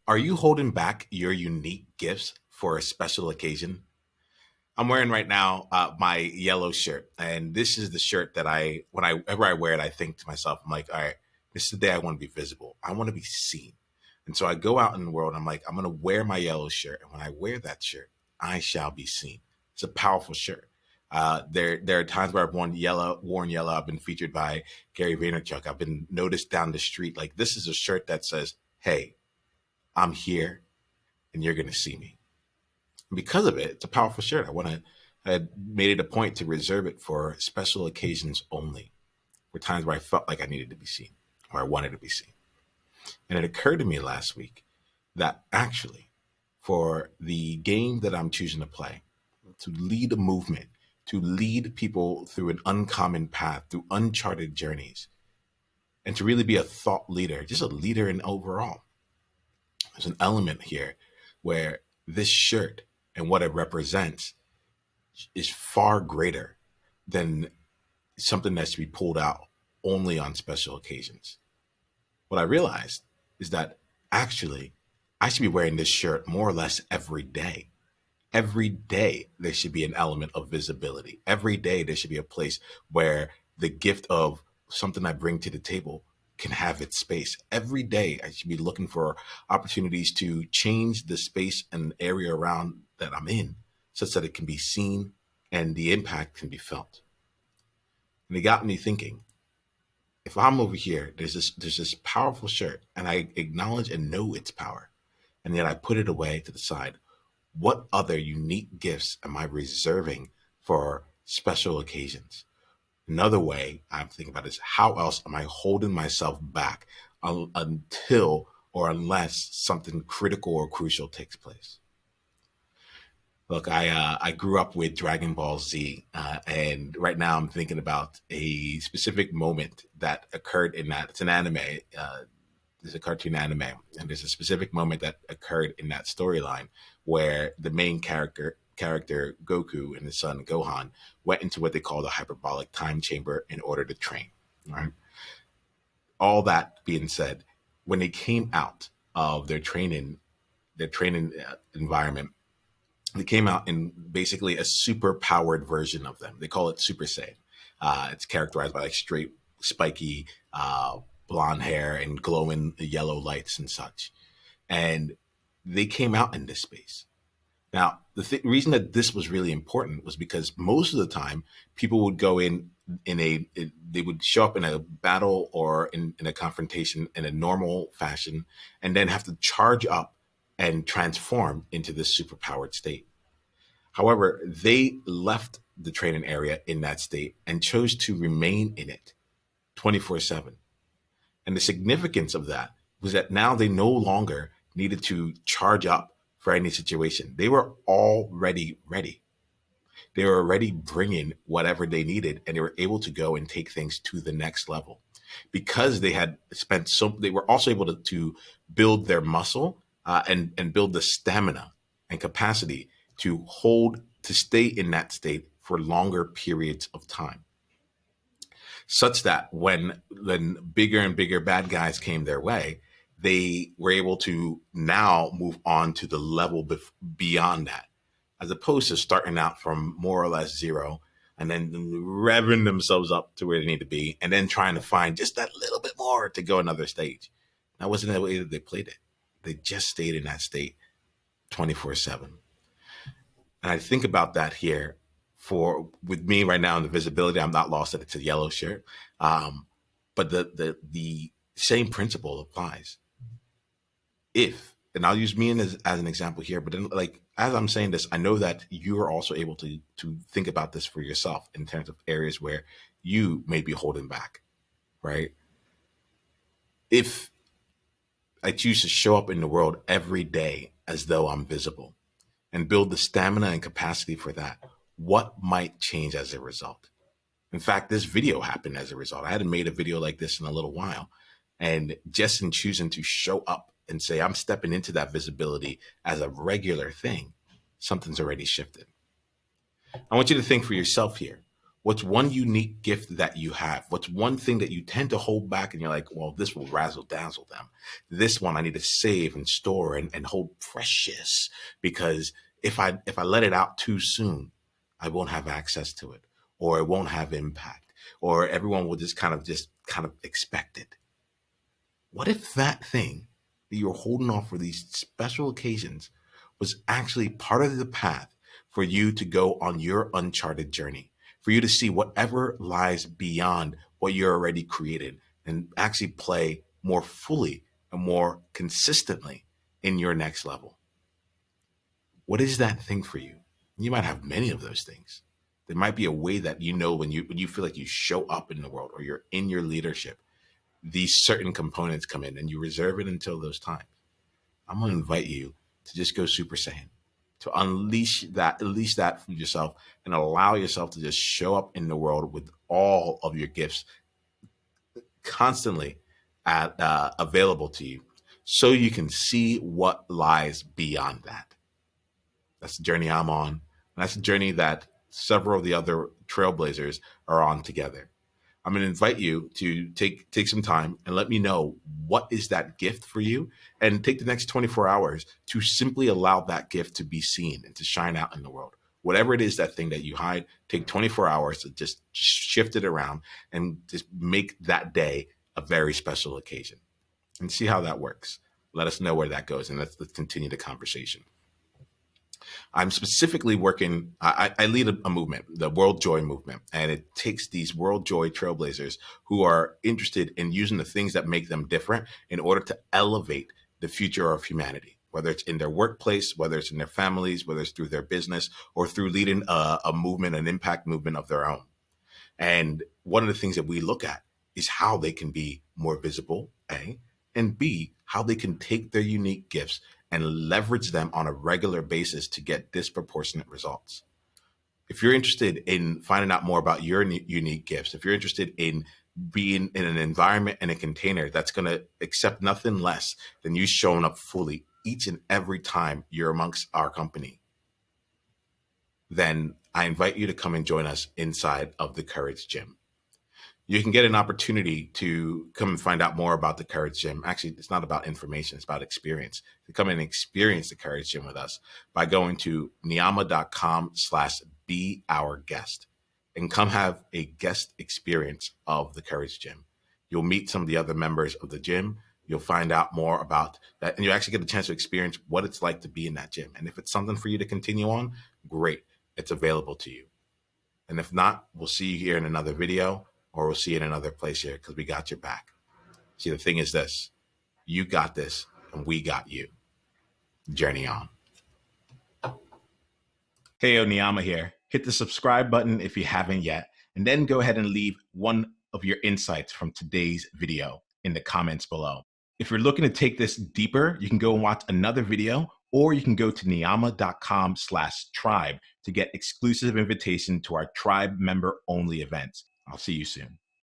Are you holding back your unique gifts for a special occasion? I'm wearing right now my yellow shirt, and this is the shirt that whenever I wear it, I think to myself, I'm like, all right, this is the day I want to be visible. I want to be seen. And so I go out in the world, I'm like, I'm going to wear my yellow shirt. And when I wear that shirt, I shall be seen. It's a powerful shirt. There are times where I've worn yellow. I've been featured by Gary Vaynerchuk. I've been noticed down the street. Like, this is a shirt that says, hey, I'm here and you're going to see me. And because of it, it's a powerful shirt. I had made it a point to reserve it for special occasions only, for times where I felt like I needed to be seen or I wanted to be seen. And it occurred to me last week that actually, for the game that I'm choosing to play, to lead a movement, to lead people through an uncommon path, through uncharted journeys, and to really be a thought leader, just a leader in overall, there's an element here where this shirt and what it represents is far greater than something that should be pulled out only on special occasions. What I realized is that actually I should be wearing this shirt more or less every day. Every day there should be an element of visibility. Every day there should be a place where the gift of something I bring to the table can have its space. Every day I should be looking for opportunities to change the space and area around that I'm in such that it can be seen and the impact can be felt. And it got me thinking, if I'm over here, there's this powerful shirt and I acknowledge and know its power, and yet I put it away to the side. What other unique gifts am I reserving for special occasions? Another way I'm thinking about is, how else am I holding myself back until or unless something critical or crucial takes place? Look, I grew up with Dragon Ball Z, and right now I'm thinking about a specific moment that occurred in that. It's an anime. There's a cartoon anime, and there's a specific moment that occurred in that storyline where the main character Goku and his son Gohan went into what they call the hyperbolic time chamber in order to train. Right. All that being said, when they came out of their training environment, they came out in basically a super powered version of them. They call it Super Saiyan. It's characterized by like straight, spiky, blonde hair and glowing yellow lights and such. And they came out in this space. Now, the reason that this was really important was because most of the time people would go they would show up in a battle or in a confrontation in a normal fashion and then have to charge up and transform into this superpowered state. However, they left the training area in that state and chose to remain in it 24/7. And the significance of that was that now they no longer needed to charge up for any situation. They were already ready. They were already bringing whatever they needed, and they were able to go and take things to the next level because they were also able to build their muscle and build the stamina and capacity to stay in that state for longer periods of time, such that when bigger and bigger bad guys came their way, they were able to now move on to the level beyond that, as opposed to starting out from more or less zero and then revving themselves up to where they need to be and then trying to find just that little bit more to go another stage. That wasn't the way that they played it. They just stayed in that state 24/7. And I think about that here with me right now in the visibility. I'm not lost that it's a yellow shirt. But the same principle applies. And I'll use me as an example here, but then, like, as I'm saying this, I know that you are also able to think about this for yourself in terms of areas where you may be holding back, right? If I choose to show up in the world every day as though I'm visible and build the stamina and capacity for that, what might change as a result? In fact, this video happened as a result. I hadn't made a video like this in a little while. And just in choosing to show up and say, I'm stepping into that visibility as a regular thing, something's already shifted. I want you to think for yourself here. What's one unique gift that you have? What's one thing that you tend to hold back and you're like, well, this will razzle dazzle them. This one I need to save and store and hold precious, because if I let it out too soon, I won't have access to it, or it won't have impact, or everyone will just kind of expect it. What if that thing that you're holding off for these special occasions was actually part of the path for you to go on your uncharted journey, for you to see whatever lies beyond what you're already created and actually play more fully and more consistently in your next level? What is that thing for you? You might have many of those things. There might be a way that when you feel like you show up in the world or you're in your leadership, these certain components come in and you reserve it until those times. I'm going to invite you to just go Super Saiyan, to unleash that for yourself and allow yourself to just show up in the world with all of your gifts constantly available to you, so you can see what lies beyond that. That's the journey I'm on. And that's the journey that several of the other trailblazers are on together. I'm going to invite you to take some time and let me know what is that gift for you, and take the next 24 hours to simply allow that gift to be seen and to shine out in the world. Whatever it is, that thing that you hide, take 24 hours to just shift it around and just make that day a very special occasion, and see how that works. Let us know where that goes, and let's continue the conversation. I'm specifically working, I lead a movement, the World Joy movement, and it takes these World Joy trailblazers who are interested in using the things that make them different in order to elevate the future of humanity, whether it's in their workplace, whether it's in their families, whether it's through their business, or through leading a movement, an impact movement of their own. And one of the things that we look at is how they can be more visible, A, and B, how they can take their unique gifts and leverage them on a regular basis to get disproportionate results. If you're interested in finding out more about your unique gifts, if you're interested in being in an environment and a container that's going to accept nothing less than you showing up fully each and every time you're amongst our company, then I invite you to come and join us inside of the Courage Gym. You can get an opportunity to come and find out more about the Courage Gym. Actually, it's not about information, it's about experience. To come and experience the Courage Gym with us by going to niiamah.com/be-our-guest and come have a guest experience of the Courage Gym. You'll meet some of the other members of the gym. You'll find out more about that, and you actually get a chance to experience what it's like to be in that gym. And if it's something for you to continue on, great, it's available to you. And if not, we'll see you here in another video, or we'll see you in another place here, because we got your back. See, the thing is this: you got this, and we got you. Journey on. Hey, Niiamah here. Hit the subscribe button if you haven't yet, and then go ahead and leave one of your insights from today's video in the comments below. If you're looking to take this deeper, you can go and watch another video, or you can go to niiamah.com/tribe to get exclusive invitation to our tribe member only events. I'll see you soon.